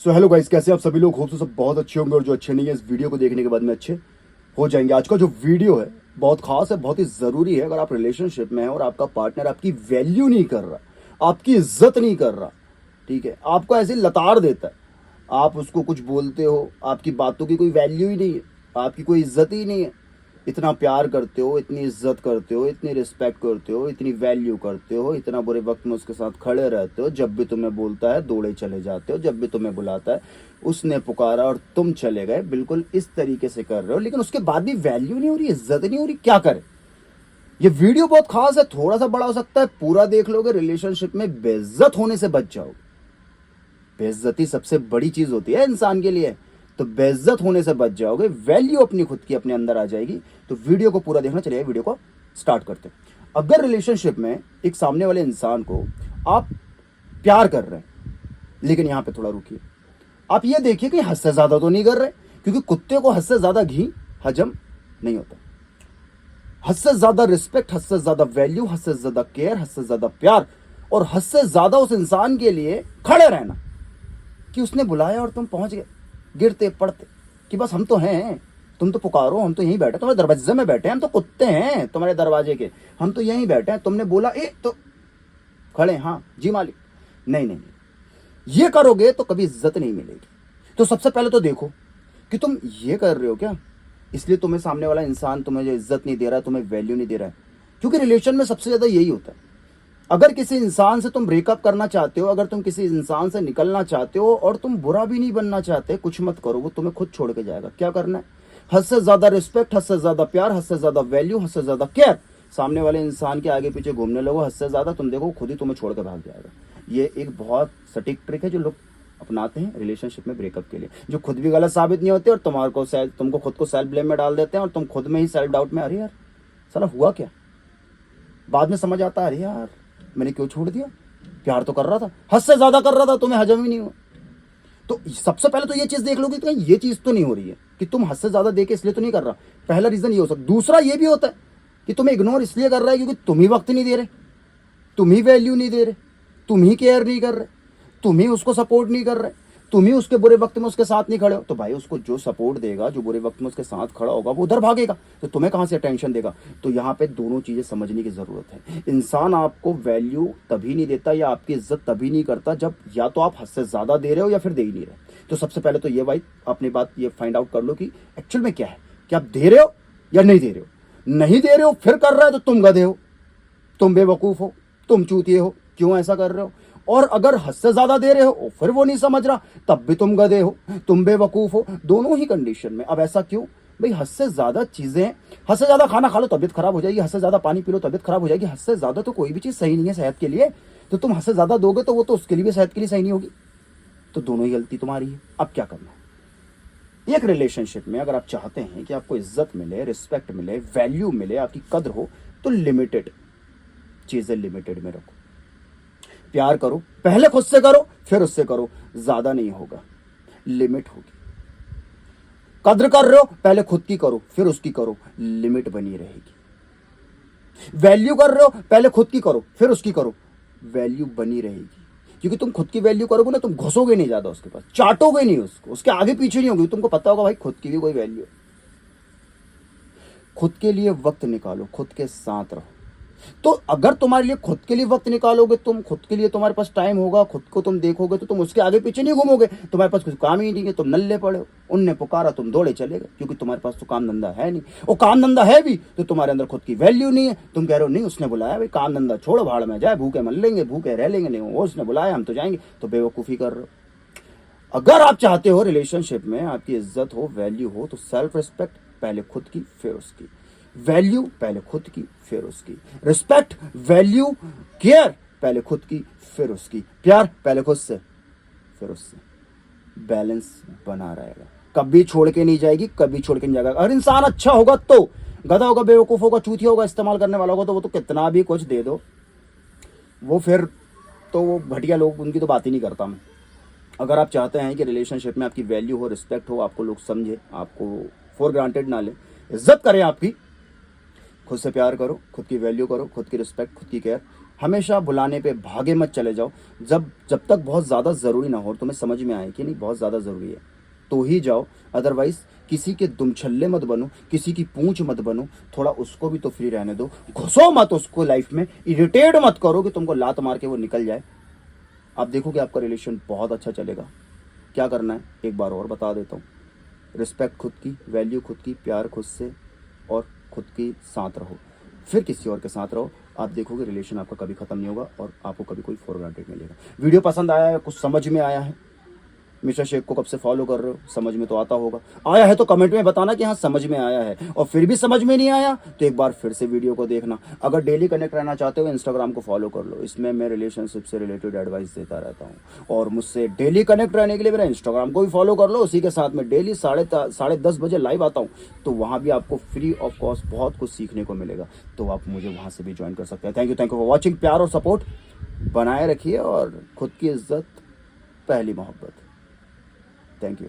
So hello guys, कैसे आप सभी लोग? होप सो सब बहुत अच्छे होंगे और जो अच्छे नहीं है इस वीडियो को देखने के बाद में अच्छे हो जाएंगे। आज का जो वीडियो है बहुत खास है, बहुत ही ज़रूरी है। अगर आप रिलेशनशिप में हैं और आपका पार्टनर आपकी वैल्यू नहीं कर रहा, आपकी इज्जत नहीं कर रहा, ठीक है, आपको ऐसे लताड़ देता है, आप उसको कुछ बोलते हो, आपकी बातों की कोई वैल्यू ही नहीं है, आपकी कोई इज्जत ही नहीं है, इतना प्यार करते हो, इतनी इज्जत करते हो, इतनी रिस्पेक्ट करते हो, इतनी वैल्यू करते हो, इतना बुरे वक्त में उसके साथ खड़े रहते हो, जब भी तुम्हें बोलता है दौड़े चले जाते हो, जब भी तुम्हें बुलाता है उसने पुकारा और तुम चले गए, बिल्कुल इस तरीके से कर रहे हो, लेकिन उसके बाद भी वैल्यू नहीं हो रही, इज्जत नहीं हो रही, क्या करे? ये वीडियो बहुत खास है, थोड़ा सा बड़ा हो सकता है, पूरा देख लोगे रिलेशनशिप में बेइज्जत होने से बच जाओगे। बेइज्जती सबसे बड़ी चीज होती है इंसान के लिए, तो बेइज्जत होने से बच जाओगे, वैल्यू अपनी खुद की अपने अंदर आ जाएगी। तो वीडियो को पूरा देखना। चलिए वीडियो को स्टार्ट करते हैं। अगर रिलेशनशिप में एक सामने वाले इंसान को आप प्यार कर रहे हैं, लेकिन यहां पे थोड़ा रुकिए, आप ये देखिए कि हद से ज्यादा तो नहीं कर रहे, क्योंकि कुत्ते को हद से ज्यादा घी हजम नहीं होता। हद से ज्यादा रिस्पेक्ट, हद से ज्यादा वैल्यू, हद से ज्यादा केयर, हद से ज्यादा प्यार और हद से ज्यादा उस इंसान के लिए खड़े रहना कि उसने बुलाया और तुम पहुंच गए, गिरते पड़ते कि बस हम तो हैं, तुम तो पुकारो, हम तो यहीं बैठे, तुम्हारे दरवाजे में बैठे हैं, हम तो कुत्ते हैं तुम्हारे दरवाजे के, हम तो यहीं बैठे हैं, तुमने बोला ए तो खड़े, हाँ जी मालिक। नहीं नहीं नहीं, ये करोगे तो कभी इज्जत नहीं मिलेगी। तो सबसे पहले तो देखो कि तुम ये कर रहे हो क्या, इसलिए तुम्हें सामने वाला इंसान तुम्हें जो इज्जत नहीं दे रहा है, तुम्हें वैल्यू नहीं दे रहा है। क्योंकि रिलेशन में सबसे ज्यादा यही होता है। अगर किसी इंसान से तुम ब्रेकअप करना चाहते हो, अगर तुम किसी इंसान से निकलना चाहते हो और तुम बुरा भी नहीं बनना चाहते, कुछ मत करो, वो तुम्हें खुद छोड़ के जाएगा। क्या करना है? हद से ज्यादा रिस्पेक्ट, हद से ज्यादा प्यार, हद से ज्यादा वैल्यू, हद से ज्यादा केयर, सामने वाले इंसान के आगे पीछे घूमने लगो, हद से ज्यादा, तुम देखो खुद ही तुम्हें छोड़ के भाग जाएगा। ये एक बहुत सटीक ट्रिक है जो लोग अपनाते हैं रिलेशनशिप में ब्रेकअप के लिए, जो खुद भी गलत साबित नहीं होते और तुमको खुद को सेल्फ ब्लेम में डाल देते हैं और तुम खुद में ही सेल्फ डाउट में, अरे यार साला हुआ क्या, बाद में समझ आता है अरे यार मैंने क्यों छोड़ दिया, प्यार तो कर रहा था, हद से ज्यादा कर रहा था, तुम्हें हजम ही नहीं हुआ। तो सबसे पहले तो ये चीज देख लोगे कि ये चीज तो नहीं हो रही है कि तुम हद से ज्यादा देके इसलिए तो नहीं कर रहा। पहला रीजन ये हो सकता। दूसरा ये भी होता है कि तुम इग्नोर इसलिए कर रहा है क्योंकि तुम ही वक्त नहीं दे रहे, तुम ही वैल्यू नहीं दे रहे, तुम ही केयर नहीं कर रहे, तुम ही उसको सपोर्ट नहीं कर रहे, तुम ही उसके बुरे वक्त में उसके साथ नहीं खड़े हो। तो भाई उसको जो सपोर्ट देगा, जो बुरे वक्त में उसके साथ खड़ा होगा, वो उधर भागेगा, तो तुम्हें कहां से अटेंशन देगा? तो यहाँ पे दोनों चीजें समझने की जरूरत है। इंसान आपको वैल्यू तभी नहीं देता या आपकी इज्जत तभी नहीं करता जब या तो आप हद से ज्यादा दे रहे हो या फिर दे ही नहीं रहे। तो सबसे पहले तो ये भाई अपनी बात ये फाइंड आउट कर लो कि एक्चुअल में क्या है, कि आप दे रहे हो या नहीं दे रहे हो। नहीं दे रहे हो फिर कर रहा है तो तुम गधे हो, तुम बेवकूफ हो, तुम चूतिए हो, क्यों ऐसा कर रहे हो। और अगर हद से ज्यादा दे रहे हो फिर वो नहीं समझ रहा, तब भी तुम गधे हो, तुम बेवकूफ हो, दोनों ही कंडीशन में। अब ऐसा क्यों भाई? हद से ज्यादा चीजें, हद से ज्यादा खाना खा लो तबियत खराब हो जाएगी, हद से ज्यादा पानी पी लो तबियत खराब हो जाएगी, हद से ज्यादा तो कोई भी चीज सही नहीं है सेहत के लिए। तो तुम हद से ज्यादा दोगे तो वो तो उसके लिए भी, सेहत के लिए सही नहीं होगी। तो दोनों ही गलती तुम्हारी है। अब क्या करना है? एक रिलेशनशिप में अगर आप चाहते हैं कि आपको इज्जत मिले, रिस्पेक्ट मिले, वैल्यू मिले, आपकी कद्र हो, तो लिमिटेड चीजें लिमिटेड में रखो। प्यार करो, पहले खुद से करो फिर उससे करो, ज्यादा नहीं होगा, लिमिट होगी। कद्र कर रहे हो, पहले खुद की करो फिर उसकी करो, लिमिट बनी रहेगी। वैल्यू कर रहे हो, पहले खुद की करो फिर उसकी करो, वैल्यू बनी रहेगी। क्योंकि तुम खुद की वैल्यू करोगे ना, तुम घुसोगे नहीं ज्यादा उसके पास, चाटोगे नहीं उसको, उसके आगे पीछे नहीं होगी। तुमको पता होगा भाई खुद की भी कोई वैल्यू है। खुद के लिए वक्त निकालो, खुद के साथ रहो। तो अगर तुम्हारे लिए खुद के लिए वक्त निकालोगे, तुम खुद के लिए, तुम्हारे पास टाइम होगा, खुद को तुम देखोगे, तो तुम उसके आगे पीछे नहीं घूमोगे। तुम्हारे पास कुछ काम ही नहीं है, तुम नल्ले पड़े हो, उनने पुकारा तुम दौड़े चले गए, क्योंकि तुम्हारे पास तो काम धंधा है नहीं। और काम धंधा है भी तो तुम्हारे अंदर खुद की वैल्यू नहीं है। तुम कह रहे हो नहीं उसने बुलाया, भाई काम धंधा छोड़ो, भाड़ में जाए, भूखे मर लेंगे, भूखे रह लेंगे, नहीं वो उसने बुलाया हम तो जाएंगे, तो बेवकूफ़ी कर रहे हो। अगर आप चाहते हो रिलेशनशिप में आपकी इज्जत हो, वैल्यू हो, तो सेल्फ रिस्पेक्ट पहले खुद की फिर उसकी, वैल्यू पहले खुद की फिर उसकी, रिस्पेक्ट, वैल्यू, केयर पहले खुद की फिर उसकी, प्यार पहले खुद से फिर उससे। बैलेंस बना रहेगा, कभी छोड़ के नहीं जाएगी, कभी छोड़ के नहीं जाएगा। अगर इंसान अच्छा होगा तो, गधा होगा, बेवकूफ होगा, चूतिया होगा, इस्तेमाल करने वाला होगा, तो वो तो कितना भी कुछ दे दो, वो फिर तो वो घटिया लोग, उनकी तो बात ही नहीं करता मैं। अगर आप चाहते हैं कि रिलेशनशिप में आपकी वैल्यू हो, रिस्पेक्ट हो, आपको लोग समझे, आपको फॉर ग्रांटेड ना ले, इज्जत करें आपकी, खुद से प्यार करो, खुद की वैल्यू करो, खुद की रिस्पेक्ट, खुद की केयर, हमेशा बुलाने पे भागे मत चले जाओ। जब तक बहुत ज़्यादा ज़रूरी ना हो, तुम्हें समझ में आए कि नहीं बहुत ज़्यादा ज़रूरी है, तो ही जाओ। अदरवाइज किसी के दुमछल्ले मत बनो, किसी की पूंछ मत बनो, थोड़ा उसको भी तो फ्री रहने दो। घुसो मत उसको लाइफ में, इरिटेट मत करो कि तुमको लात मार के वो निकल जाए। आप देखोगे आपका रिलेशन बहुत अच्छा चलेगा। क्या करना है एक बार और बता देता हूँ। रिस्पेक्ट खुद की, वैल्यू खुद की, प्यार खुद से, और खुद के साथ रहो, फिर किसी और के साथ रहो। आप देखोगे रिलेशन आपका कभी खत्म नहीं होगा और आपको कभी कोई फॉर ग्रांटेड मिलेगा। वीडियो पसंद आया है, कुछ समझ में आया है? मिस्टर शेख को कब से फॉलो कर रहे हो, समझ में तो आता होगा। आया है तो कमेंट में बताना कि हाँ समझ में आया है, और फिर भी समझ में नहीं आया तो एक बार फिर से वीडियो को देखना। अगर डेली कनेक्ट रहना चाहते हो इंस्टाग्राम को फॉलो कर लो, इसमें मैं रिलेशनशिप से रिलेटेड एडवाइस देता रहता हूँ। और मुझसे डेली कनेक्ट रहने के लिए मेरा इंस्टाग्राम को भी फॉलो कर लो, उसी के साथ में डेली 10:30 बजे लाइव आता हूँ, तो वहाँ भी आपको फ्री ऑफ कॉस्ट बहुत कुछ सीखने को मिलेगा, तो आप मुझे वहाँ से भी ज्वाइन कर सकते हैं। Thank you for watching. प्यार और सपोर्ट बनाए रखिए, और खुद की इज्जत पहली मोहब्बत। Thank you.